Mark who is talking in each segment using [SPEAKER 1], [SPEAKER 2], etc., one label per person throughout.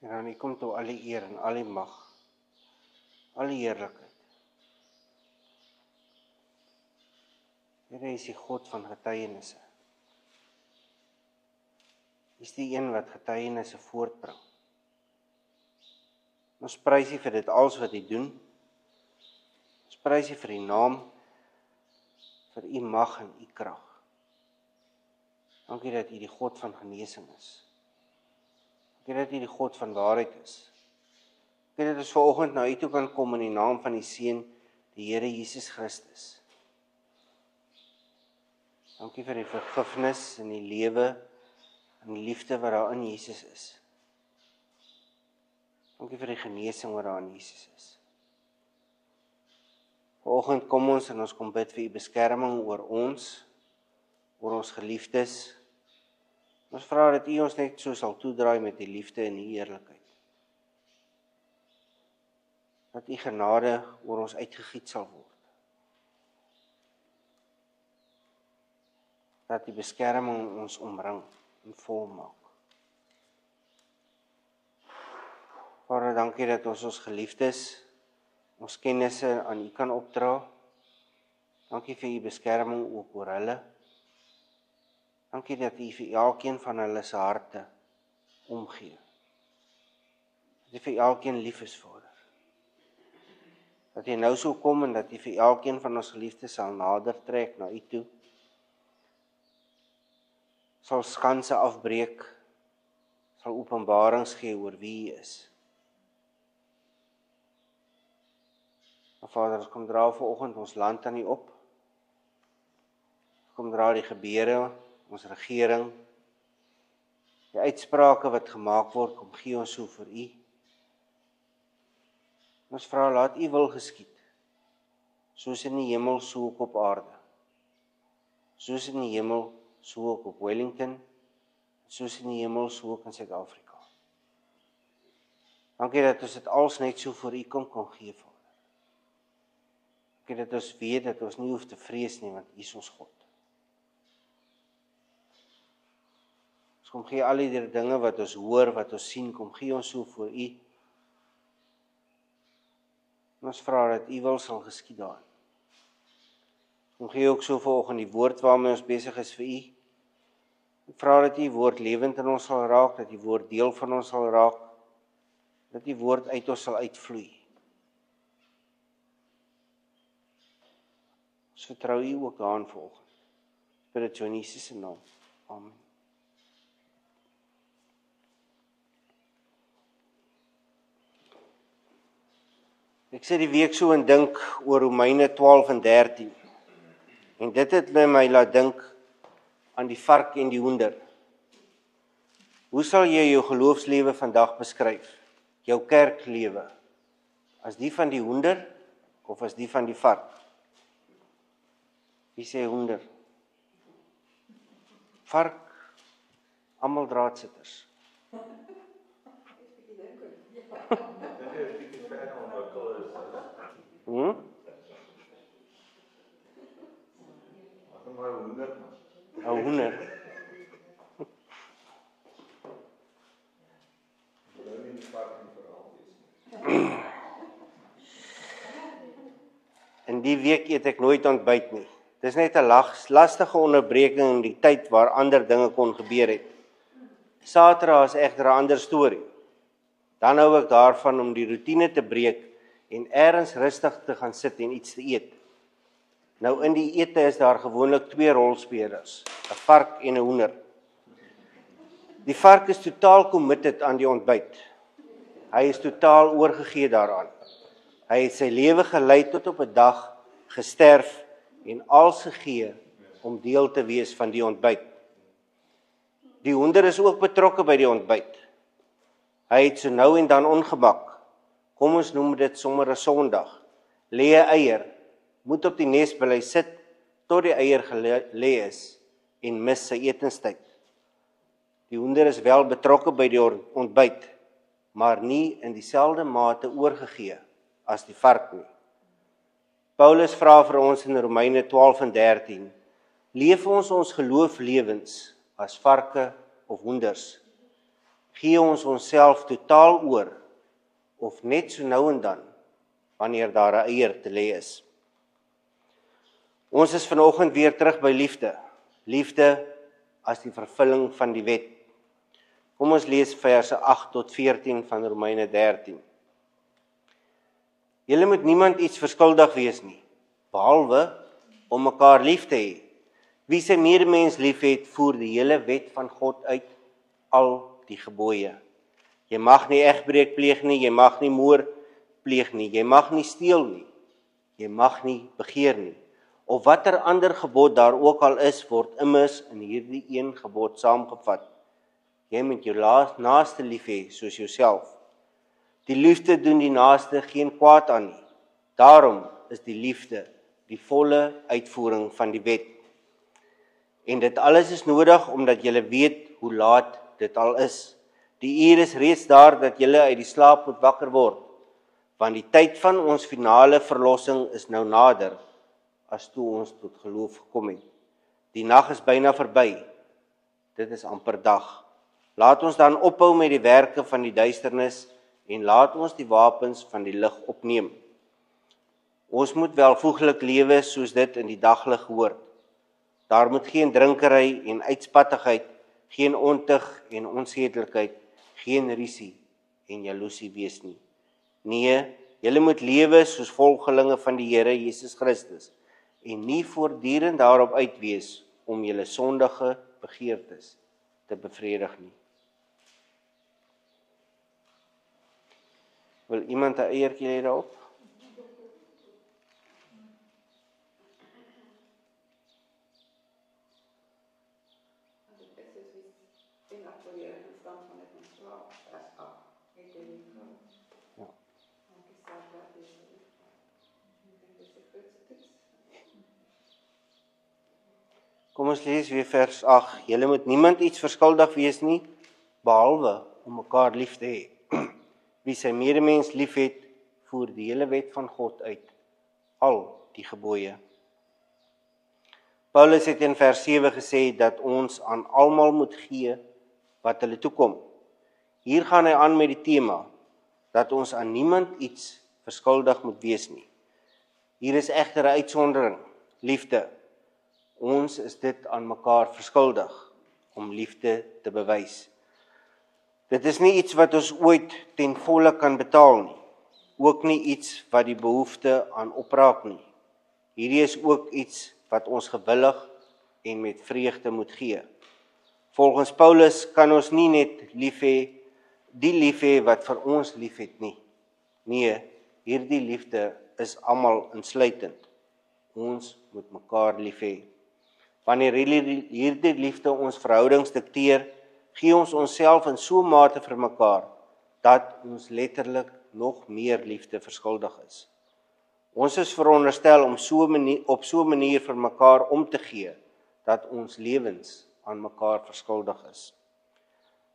[SPEAKER 1] En aan U kom toe al die eer en al die mag, al die heerlikheid. Here is die God van getuienisse. Hy is die een wat getuienisse voortbring. Ons prys U vir dit alles wat U doen. Ons prys U vir U naam, vir U mag en U krag. Dankie dat U die God van genesing is. Dankie dat U die God van waarheid is. Dankie dat ons vanoggend na U toe kan kom in die naam van die Seun, die Here Jesus Christus. Dankie vir die vergifnis en die lewe en die liefde wat daar in Jesus is. Dankie vir die genesing wat daar in Jesus is. Vanoggend kom ons en ons kom bid vir U beskerming oor ons geliefdes. Ons vra dat U ons net so sal toedraai met die liefde en die eerlikheid. Dat U genade oor ons uitgegiet sal word. Dat die beskerming ons omring en volmaak. Vader, dankie dat ons geliefdes, ons kennisse aan U kan opdra. Dankie vir U beskerming ook oor hulle. Dankie dat U vir elkeen van hulle se harte omgee. Dat U vir elkeen lief is, Vader. Dat U nou sou kom en dat U vir elkeen van ons geliefdes sal nader trek na U toe. Sal skanse afbreek, sal openbarings gee oor wie U is. Maar Vader, ons kom dra vanoggend ons land aan U op. Kom dra die gebeure, ons regering, die uitsprake wat gemaak word, kom gee ons so vir U. Ons vra, laat U wil geskied, soos in die hemel, so ook op aarde. Soos in die hemel, so ook op Wellington, soos in die hemel, so ook in Suid-Afrika. Dankie dat ons dit als net so vir U kon gee, Vader. Dankie dat ons weet dat ons nie hoef te vrees nie, want U is ons God. Ons kom gee al die dinge wat ons hoor, wat ons sien, kom gee ons so vir U. En ons vra dat U wil sal geskied daarin. Kom gee ook so vanoggend die woord waarmee ons besig is vir U. Ek vra dat U woord lewend in ons sal raak, dat U woord deel van ons sal raak, dat U woord uit ons sal uitvloei. Ons vertrou U ook daarin vanoggend. Bid dit so in Jesus se naam. Amen. Ek sit die week so en dink oor Romeine 12 en 13. En dit het my laat dink aan die vark en die hoender. Hoe sal jy jou geloofslewe vandag beskryf? Jou kerklewe? As die van die hoender of as die van die vark? Wie sê hoender? Vark, almal draadsitters. Ou hoender. In die week eet ek nooit ontbyt nie. Dis net 'n lastige onderbreking in die tyd waar ander dinge kon gebeur het. Saterdag is egter 'n ander storie. Dan hou ek daarvan om die roetine te breek en ergens rustig te gaan sit en iets te eet. Nou in die ete is daar gewoonlik 2 rolspelers, 'n vark en 'n hoender. Die vark is totaal committed aan die ontbyt. Hy is totaal oorgegee daaraan. Hy het sy lewe gelei tot op 'n dag gesterf en als gegee om deel te wees van die ontbyt. Die hoender is ook betrokke by die ontbyt. Hy het so nou en dan ongemak. Kom ons noem dit sommer 'n Sondag. Lê 'n eier, moet op die nes bly sit tot die eier gelê is en mis sy etenstyd. Die hoender is wel betrokke by die ontbyt, maar nie in dieselfde mate oorgegee as die vark nie. Paulus vra vir ons in Romeine 12 en 13, leef ons gelooflewens as varke of hoenders? Gee ons onsself totaal oor, of net so nou en dan, wanneer daar 'n eier te lê is. Ons is vanoggend weer terug by liefde. Liefde as die vervulling van die wet. Kom ons lees verse 8 tot 14 van Romeine 13. Julle moet niemand iets verskuldig wees nie, behalwe om mekaar lief te hê. Wie sy medemens liefhet, voer die hele wet van God uit, al die gebooie. Jy mag nie egbreek pleeg nie, jy mag nie moord pleeg nie, jy mag nie steel nie, jy mag nie begeer nie. Of watter ander gebod daar ook al is, word immers in hierdie een gebod saamgevat. Jy moet jou naaste lief hê soos jouself. Die liefde doen die naaste geen kwaad aan nie. Daarom is die liefde die volle uitvoering van die wet. En dit alles is nodig omdat julle weet hoe laat dit al is. Die uur is reeds daar dat julle uit die slaap moet wakker word, want die tyd van ons finale verlossing is nou nader, as toe ons tot geloof gekom het. Die nag is byna verby, dit is amper dag. Laat ons dan ophou met die werke van die duisternis, en laat ons die wapens van die lig opneem. Ons moet welvoeglik lewe soos dit in die daglig hoort. Daar moet geen drinkery en uitspattigheid, geen ontug en onsedelikheid, geen rusie en jaloesie wees nie. Nee, julle moet lewe soos volgelinge van die Here Jesus Christus en nie voortdurend daarop uit wees om julle sondige begeertes te bevredig nie. Wil iemand 'n eiertjie hê daarop? Kom ons lees weer vers 8. Julle moet niemand iets verskuldig wees nie, behalwe om mekaar lief te hê. Wie sy medemens liefhet, voer die hele wet van God uit, al die gebooie. Paulus het in vers 7 gesê dat ons aan almal moet gee wat hulle toekom. Hier gaan hy aan met die tema dat ons aan niemand iets verskuldig moet wees nie. Hier is egter 'n uitsondering, liefde. Ons is dit aan mekaar verskuldig om liefde te bewys. Dit is nie iets wat ons ooit ten volle kan betaal nie. Ook nie iets wat die behoefte aan opraak nie. Hierdie is ook iets wat ons gewillig en met vreugde moet gee. Volgens Paulus kan ons nie net lief hê, die lief hê wat vir ons lief het nie. Nee, hierdie liefde is almal insluitend. Ons moet mekaar lief hê. Wanneer hierdie liefde ons verhoudings dikteer, gee ons onsself in so 'n mate vir mekaar, dat ons letterlik nog meer liefde verskuldig is. Ons is veronderstel om op so 'n manier vir mekaar om te gee, dat ons lewens aan mekaar verskuldig is.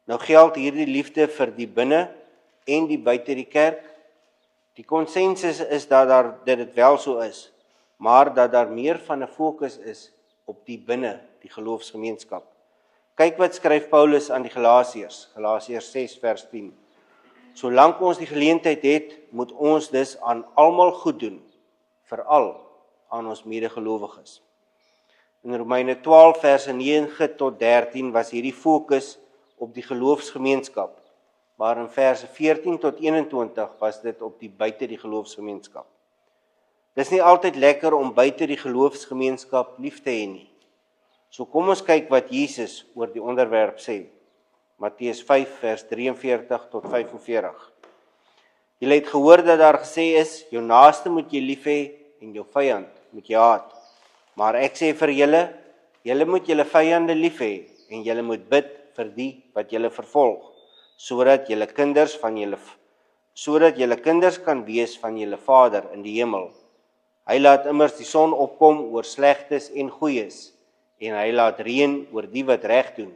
[SPEAKER 1] Nou geld hierdie liefde vir die binne en die buite die kerk. Die konsensus is dat dit wel so is, maar dat daar meer van 'n fokus is op die binne, die geloofsgemeenskap. Kyk wat skryf Paulus aan die Galasiërs, Galasiërs 6 vers 10. Solank ons die geleentheid het, moet ons dus aan almal goed doen, veral aan ons medegelowiges. In Romeine 12 verse 9 tot 13 was hierdie fokus op die geloofsgemeenskap, maar in verse 14 tot 21 was dit op die buite die geloofsgemeenskap. Dis nie altyd lekker om buite die geloofsgemeenskap lief te hê nie. So kom ons kyk wat Jesus oor die onderwerp sê. Matteus 5 vers 43 tot 45. Julle het gehoor dat daar gesê is, jou naaste moet jy lief hê en jou vyand moet jy haat. Maar ek sê vir julle, julle moet julle vyande lief hê en julle moet bid vir die wat julle vervolg, sodat julle kinders kan wees van julle Vader in die hemel. Hy laat immers die son opkom oor slegtes en goeies, en hy laat reën oor die wat reg doen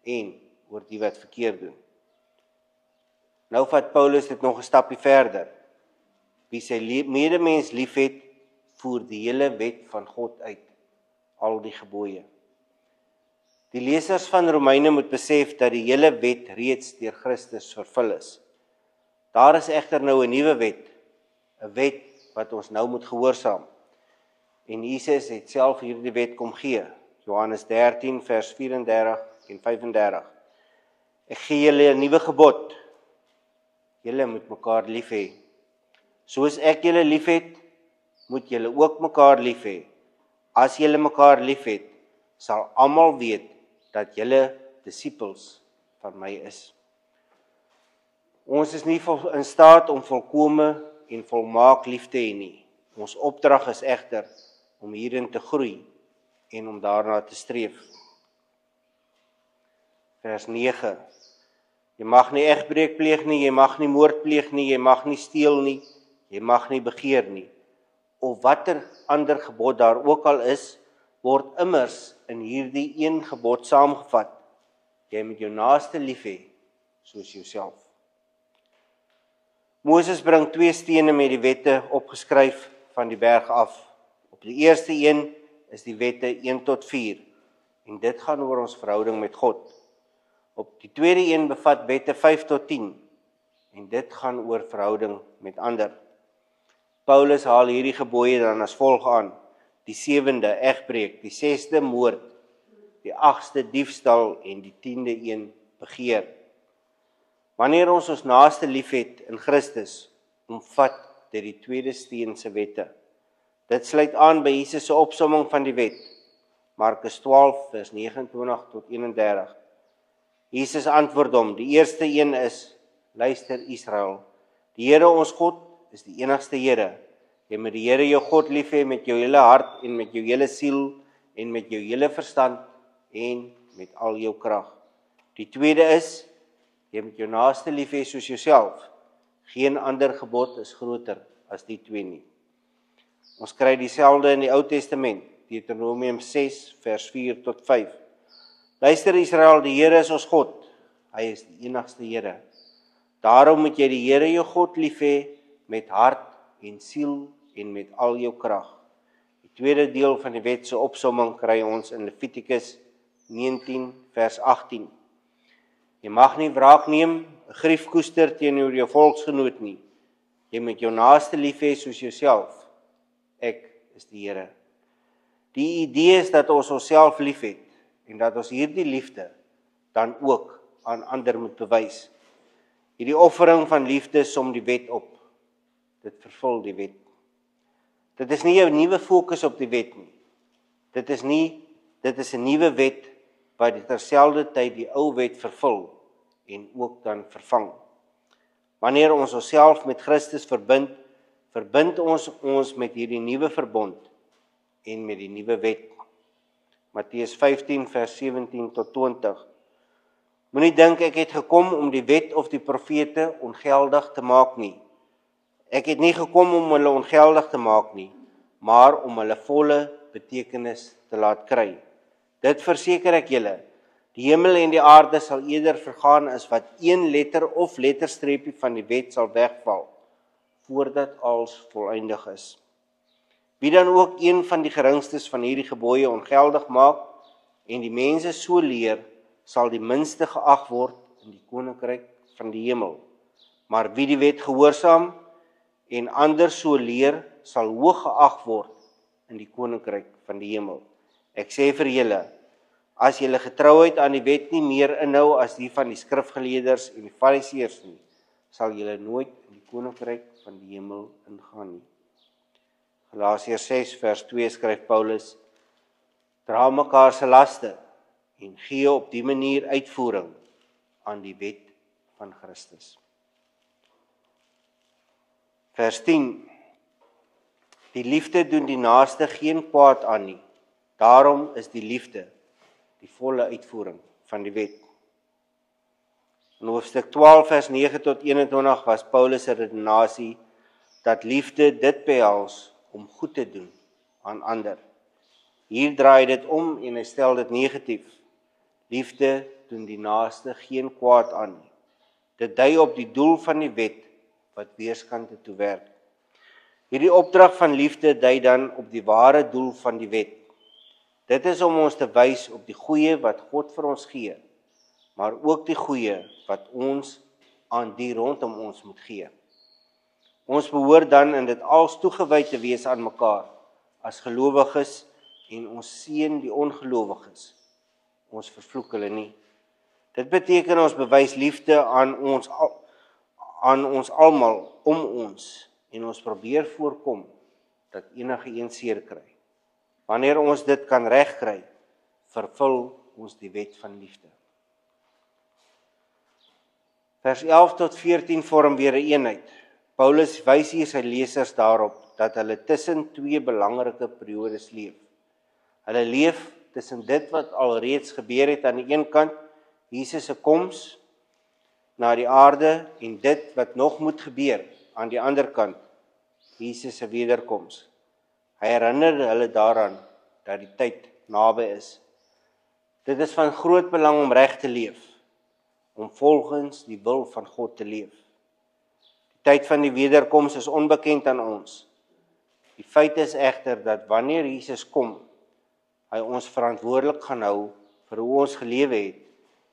[SPEAKER 1] en oor die wat verkeerd doen. Nou vat Paulus dit nog 'n stapie verder. Wie sy medemens liefhet, voer die hele wet van God uit, al die gebooie. Die lesers van Romeine moet besef dat die hele wet reeds deur Christus vervul is. Daar is egter nou 'n nuwe wet, 'n wet wat ons nou moet gehoorsaam. En Jesus het self hierdie wet kom gee. Johannes 13 vers 34 en 35. Ek gee julle 'n nuwe gebod. Julle moet mekaar lief hê. Soos ek julle liefhet, moet julle ook mekaar lief hê. As julle mekaar liefhet, sal almal weet dat julle disippels van my is. Ons is nie in staat om volkome en volmaak lief te hê nie. Ons opdrag is egter om hierin te groei en om daarna te streef. Vers 9. Jy mag nie egbreek pleeg nie, jy mag nie moord pleeg nie, jy mag nie steel nie, jy mag nie begeer nie. Of watter ander gebod daar ook al is, word immers in hierdie een gebod saamgevat. Jy moet jou naaste lief hê soos jouself. Moses bring 2 stene met die wette opgeskryf van die berg af. Op die eerste een is die wette 1 tot 4 en dit gaan oor ons verhouding met God. Op die tweede een bevat wette 5 tot 10 en dit gaan oor verhouding met ander. Paulus haal hierdie gebooie dan as volg aan: die 7de egbreek, die 6de moord, die 8ste diefstal en die 10de een begeer. Wanneer ons naaste liefhet in Christus, omvat dit die tweede steen se wette. Dit sluit aan by Jesus se opsomming van die wet. Markus 12 vers 29 tot 31. Jesus antwoord hom: die eerste een is: luister Israel, die Here ons God is die enigste Here. Jy moet die Here jou God lief hê met jou hele hart en met jou hele siel en met jou hele verstand en met al jou krag. Die tweede is: jy moet jou naaste lief hê soos jouself. Geen ander gebod is groter as die twee nie. Ons kry dieselfde in die Ou Testament, Deuteronomium 6 vers 4 tot 5. Luister Israel, die Here is ons God. Hy is die enigste Here. Daarom moet jy die Here jou God lief hê met hart en siel en met al jou krag. Die tweede deel van die wet se opsomming kry ons in Levitikus 19 vers 18. Jy mag nie wraak neem, 'n grief koester teenoor jou volksgenoot nie. Jy moet jou naaste lief hê soos jouself. Ek is die Here. Die idee is dat ons onsself liefhet en dat ons hierdie liefde dan ook aan ander moet bewys. Hierdie offering van liefde som die wet op. Dit vervul die wet. Dit is nie 'n nuwe fokus op die wet nie. Dit is 'n nuwe wet wat terselfdertyd die ou wet vervul en ook dan vervang. Wanneer ons onsself met Christus verbind ons met hierdie nuwe verbond en met die nuwe wet. Matteus 15 vers 17 tot 20. Moenie dink ek het gekom om die wet of die profete ongeldig te maak nie. Ek het nie gekom om hulle ongeldig te maak nie, maar om hulle volle betekenis te laat kry. Dit verseker ek julle, die hemel en die aarde sal eerder vergaan as wat een letter of letterstreepie van die wet sal wegval, voordat alles volëindig is. Wie dan ook een van die geringstes van hierdie gebooie ongeldig maak en die mense so leer, sal die minste geag word in die koninkryk van die hemel. Maar wie die wet gehoorsaam en ander so leer, sal hoog geag word in die koninkryk van die hemel. Ek sê vir julle, as julle getrouheid aan die wet nie meer inhou as die van die skrifgeleerders en die fariseërs nie, sal julle nooit in die koninkryk van die hemel ingaan nie. Galasiërs 6 vers 2 skryf Paulus: dra mekaar se laste en gee op die manier uitvoering aan die wet van Christus. Vers 10. Die liefde doen die naaste geen kwaad aan nie. Daarom is die liefde die volle uitvoering van die wet. In hoofstuk 12 vers 9 tot 21 was Paulus se redenasie dat liefde dit behels om goed te doen aan ander. Hier draai dit om en hy stel dit negatief. Liefde doen die naaste geen kwaad aan nie. Dit dui op die doel van die wet wat weerskante toe werk. Hierdie opdrag van liefde dui dan op die ware doel van die wet. Dit is om ons te wys op die goeie wat God vir ons gee, maar ook die goeie wat ons aan die rondom ons moet gee. Ons behoort dan in dit als toegewy te wees aan mekaar, as gelowiges, en ons seën die ongelowiges. Ons vervloek hulle nie. Dit beteken ons bewys liefde aan ons almal om ons, en ons probeer voorkom dat enige een seer kry. Wanneer ons dit kan regkry, vervul ons die wet van liefde. Vers 11 tot 14 vorm weer 'n eenheid. Paulus wys hier sy lesers daarop dat hulle tussen twee belangrike periodes leef. Hulle leef tussen dit wat alreeds gebeur het aan die een kant, Jesus se koms na die aarde, en dit wat nog moet gebeur aan die ander kant, Jesus se wederkoms. Hy herinner hulle daaraan dat die tyd naby is. Dit is van groot belang om reg te leef, om volgens die wil van God te leef. Die tyd van die wederkoms is onbekend aan ons. Die feit is egter dat wanneer Jesus kom, hy ons verantwoordelik gaan hou vir hoe ons gelewe het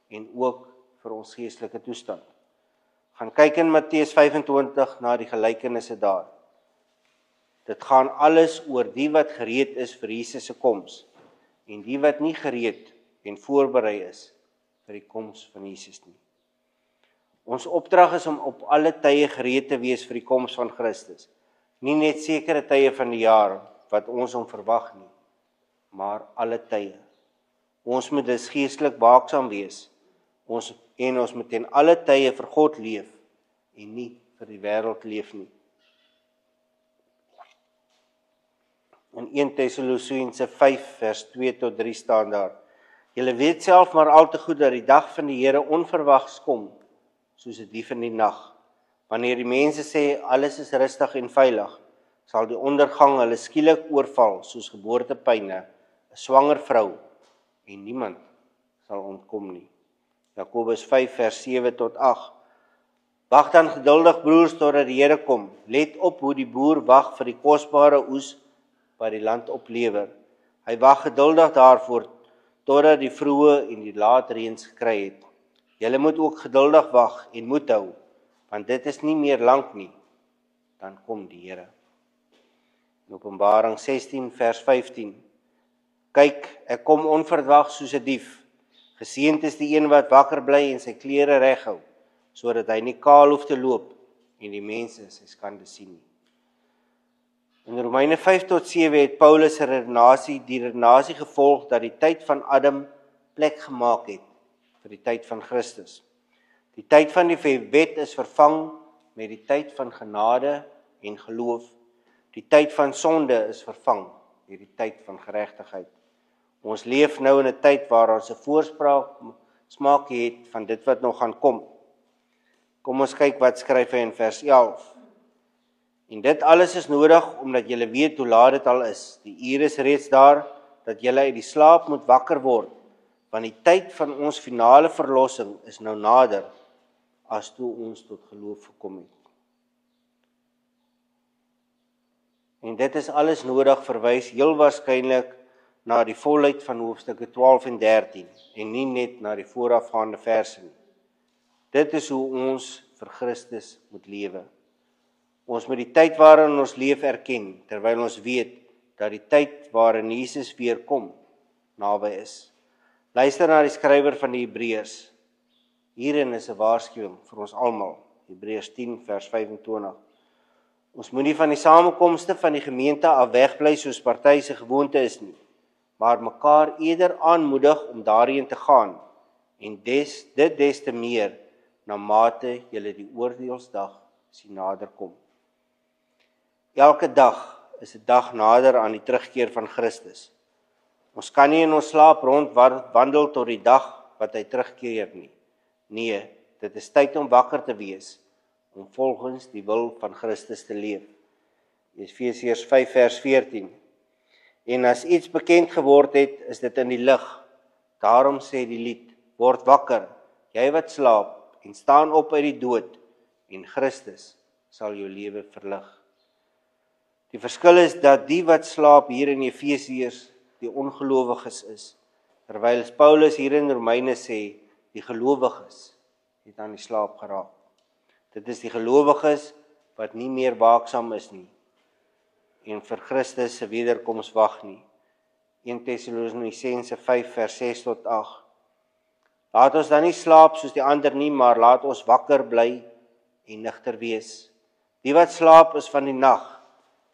[SPEAKER 1] en ook vir ons geestelike toestand. Gaan kyk in Matteus 25 na die gelykenisse daar. Dit gaan alles oor die wat gereed is vir Jesus se koms en die wat nie gereed en voorberei is vir die koms van Jesus nie. Ons opdrag is om op alle tye gereed te wees vir die koms van Christus. Nie net sekere tye van die jaar wat ons hom verwag nie, maar alle tye. Ons moet dus geestelik waaksaam wees. Ons moet ten alle tye vir God leef en nie vir die wêreld leef nie. In 1 Tessalonisense 5 vers 2 tot 3 staan daar: Julle weet self maar al te goed dat die dag van die Here onverwags kom, soos 'n dief in die nag. Wanneer die mense sê alles is rustig en veilig, sal die ondergang hulle skielik oorval soos geboortepyne, 'n swanger vrou, en niemand sal ontkom nie. Jakobus 5 vers 7 tot 8. Wag dan geduldig broers totdat die Here kom. Let op hoe die boer wag vir die kosbare oes wat die land oplewer. Hy wag geduldig daarvoor totdat die vroeë en die laat reëns gekry het. Julle moet ook geduldig wag en moed hou, want dit is nie meer lank nie, dan kom die Here. In Openbaring 16 vers 15. Kyk, ek kom onverwags soos 'n dief. Geseënd is die een wat wakker bly en sy klere reghou, sodat hy nie kaal hoef te loop en die mense sy skande sien nie. In Romeine 5 tot 7 het Paulus die redenasie gevolg dat die tyd van Adam plek gemaak het vir die tyd van Christus. Die tyd van die wet is vervang met die tyd van genade en geloof. Die tyd van sonde is vervang met die tyd van geregtigheid. Ons leef nou in 'n tyd waar ons 'n voorsmaak het van dit wat nog gaan kom. Kom ons kyk wat skryf hy in vers 11. En dit alles is nodig omdat julle weet hoe laat dit al is. Die uur is reeds daar dat julle uit die slaap moet wakker word, want die tyd van ons finale verlossing is nou nader as toe ons tot geloof gekom het. En dit is alles nodig verwys heel waarskynlik na die volheid van hoofstukke 12 en 13 en nie net na die voorafgaande verse nie. Dit is hoe ons vir Christus moet lewe. Ons moet die tyd waarin ons leef erken, terwyl ons weet dat die tyd waarin Jesus weer kom naby is. Luister na die skrywer van die Hebreërs. Hierin is 'n waarskuwing vir ons almal. Hebreërs 10 vers 25. Ons moenie van die samekomste van die gemeente af wegbly soos party se gewoonte is nie, maar mekaar eerder aanmoedig om daarheen te gaan, en dit des te meer na mate julle die oordeelsdag sien naderkom. Elke dag is 'n dag nader aan die terugkeer van Christus. Ons kan nie in ons slaap rondwandel tot die dag wat hy terugkeer nie. Nee, dit is tyd om wakker te wees, om volgens die wil van Christus te leef. Efesiërs 5 vers 14. En as iets bekend geword het, is dit in die lig. Daarom sê die lied, word wakker, jy wat slaap, en staan op uit die dood, en Christus sal jou lewe verlig. Die verskil is dat die wat slaap hier in Efesiërs die ongelowiges is. Terwyl Paulus hier in Romeine sê, die gelowiges het aan die slaap geraak. Dit is die gelowiges wat nie meer waaksaam is nie en vir Christus se wederkoms wag nie. 1 Tessalonisense 5 vers 6 tot 8. Laat ons dan nie slaap soos die ander nie, maar laat ons wakker bly en nigter wees. Die wat slaap is van die nag,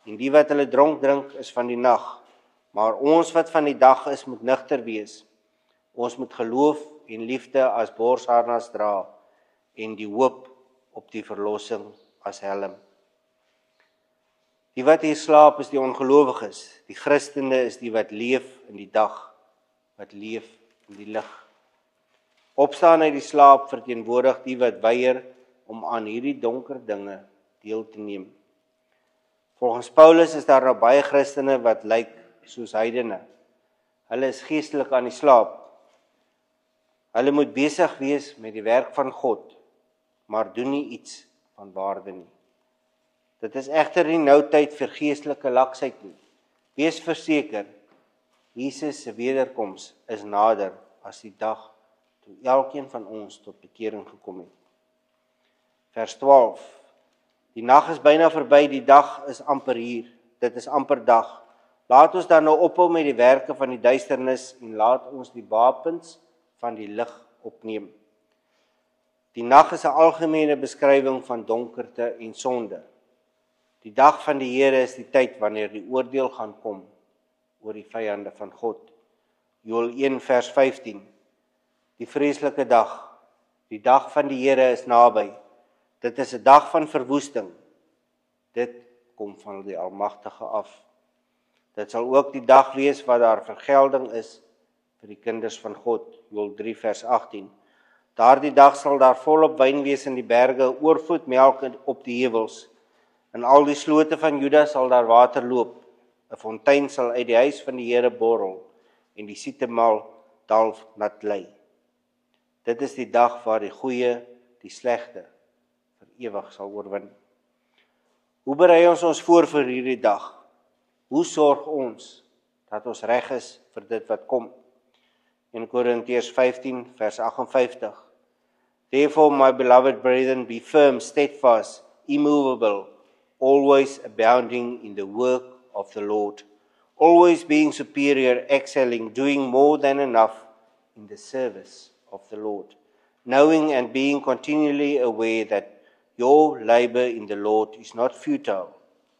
[SPEAKER 1] en die wat hulle dronk drink is van die nag. Maar ons wat van die dag is, moet nigter wees. Ons moet geloof en liefde as borsharnas dra, en die hoop op die verlossing as helm. Die wat hier slaap is die ongelowiges, die Christene is die wat leef in die dag, wat leef in die lig. Opstaan uit die slaap verteenwoordig die wat weier om aan hierdie donker dinge deel te neem. Volgens Paulus is daar nou baie Christene wat lyk soos heidene. Hulle is geestelik aan die slaap. Hulle moet besig wees met die werk van God, maar doen nie iets van waarde nie. Dit is egter nie nou tyd vir geestelike laksheid nie. Wees verseker, Jesus se wederkoms is nader as die dag toe elkeen van ons tot bekering gekom het. Vers 12. Die nag is byna verby, die dag is amper hier. Dit is amper dag. Laat ons dan nou ophou met die werke van die duisternis en laat ons die wapens van die lig opneem. Die nag is 'n algemene beskrywing van donkerte en sonde. Die dag van die Here is die tyd wanneer die oordeel gaan kom oor die vyande van God. Joël 1 vers 15. Die vreeslike dag, die dag van die Here is naby. Dit is 'n dag van verwoesting. Dit kom van die Almagtige af. Dit sal ook die dag wees waar daar vergelding is vir die kinders van God. Joël 3 vers 18. Daardie dag sal daar volop wyn wees in die berge, oorvloed melk op die heuwels. In al die slote van Juda sal daar water loop. 'n Fontein sal uit die huis van die Here borrel en die sietemaal dal nat lê. Dit is die dag waar die goeie die slegte vir ewig sal oorwin. Hoe berei ons voor vir hierdie dag? Hoe sorg ons dat ons reg is vir dit wat kom? In Korintiërs 15 vers 58. Therefore, my beloved brethren, be firm, steadfast, immovable, always abounding in the work of the Lord, always being superior, excelling, doing more than enough in the service of the Lord, knowing and being continually aware that your labor in the Lord is not futile,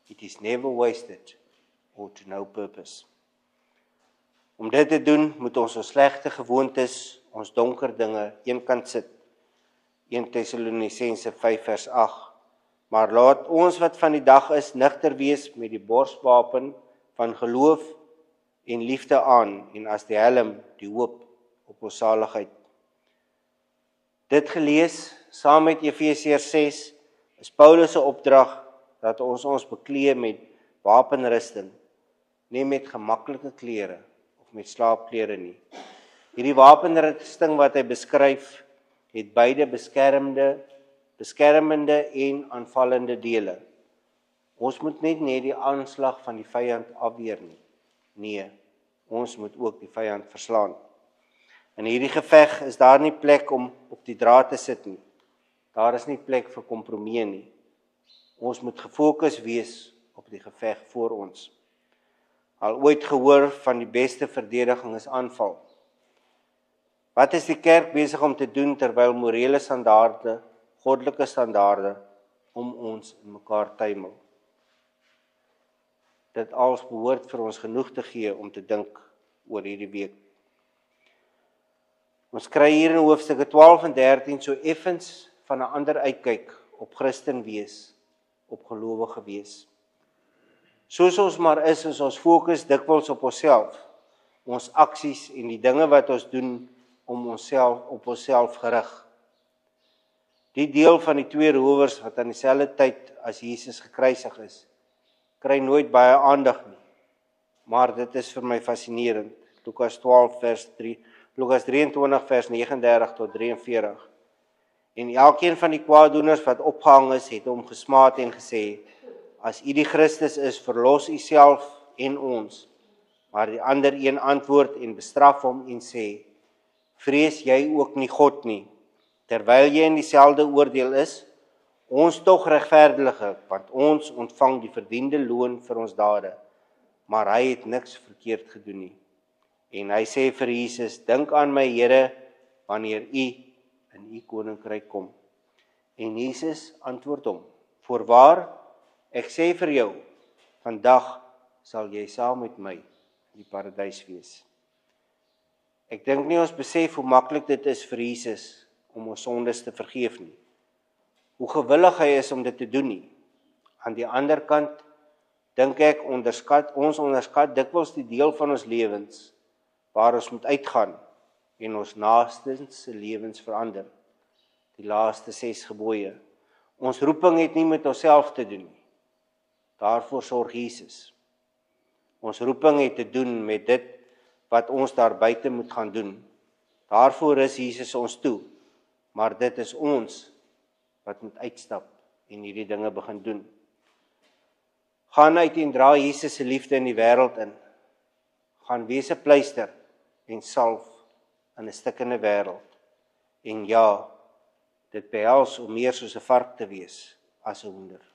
[SPEAKER 1] it is never wasted or to no purpose. Om dit te doen, moet ons slegte gewoontes, ons donker dinge, eenkant sit. 1 Tessalonisense 5 vers 8. Maar laat ons wat van die dag is, nigter wees met die borswapen van geloof en liefde aan, en as die helm, die hoop op ons saligheid. Dit gelees, saam met Efesiërs 6, is Paulus se opdrag dat ons beklee met wapenrusting, nie met gemaklike klere of met slaapklere nie. Hierdie wapenrusting wat hy beskryf, het beide beskermende en aanvallende dele. Ons moet net die aanslag van die vyand afweer nie. Nee, ons moet ook die vyand verslaan. In hierdie geveg is daar nie plek om op die draad te sit nie. Daar is nie plek vir kompromie nie. Ons moet gefokus wees op die geveg voor ons. Al ooit gehoor van die beste verdediging is aanval. Wat is die kerk besig om te doen terwyl morele standaarde, goddelike standaarde om ons in mekaar tuimel? Dit alles behoort vir ons genoeg te gee om te dink oor hierdie week. Ons kry hier in hoofstukke 12 en 13 so effens van 'n ander uitkyk op Christen wees, op gelowige wees. Soos ons maar is ons fokus dikwels op onsself, ons aksies en die dinge wat ons doen om op onsself gerig. Die deel van die twee rowers wat aan dieselfde tyd as Jesus gekruisig is, kry nooit baie aandag nie. Maar dit is vir my fascinerend. Lukas 23 vers 39 tot 43. En elkeen van die kwaaddoeners wat opgehang is, het hom gesmaad en gesê: As u die Christus is, verlos u self en ons. Maar die ander een antwoord en bestraf hom en sê: Vrees jy ook nie God nie, terwyl jy in dieselfde oordeel is? Ons tog regverdige, want ons ontvang die verdiende loon vir ons dade, maar hy het niks verkeerd gedoen nie. En hy sê vir Jesus: Dink aan my Here, wanneer u in u koninkryk kom. En Jesus antwoord hom: Voorwaar, ek sê vir jou, vandag sal jy saam met my in die paradys wees. Ek dink nie ons besef hoe maklik dit is vir Jesus om ons sondes te vergeef nie. Hoe gewillig hy is om dit te doen nie. Aan die ander kant dink ek ons onderskat dikwels die deel van ons lewens waar ons moet uitgaan en ons naastes se lewens verander. Die laaste 6 gebooie. Ons roeping het nie met onsself te doen nie. Daarvoor sorg Jesus. Ons roeping het te doen met dit wat ons daar buite moet gaan doen. Daarvoor is Jesus ons toe, maar dit is ons wat moet uitstap en hierdie dinge begin doen. Gaan uit en dra Jesus se liefde in die wêreld in. Gaan wees 'n pleister en salf in 'n stikkende wêreld. En ja, dit behels om meer soos 'n vark te wees as 'n hoender.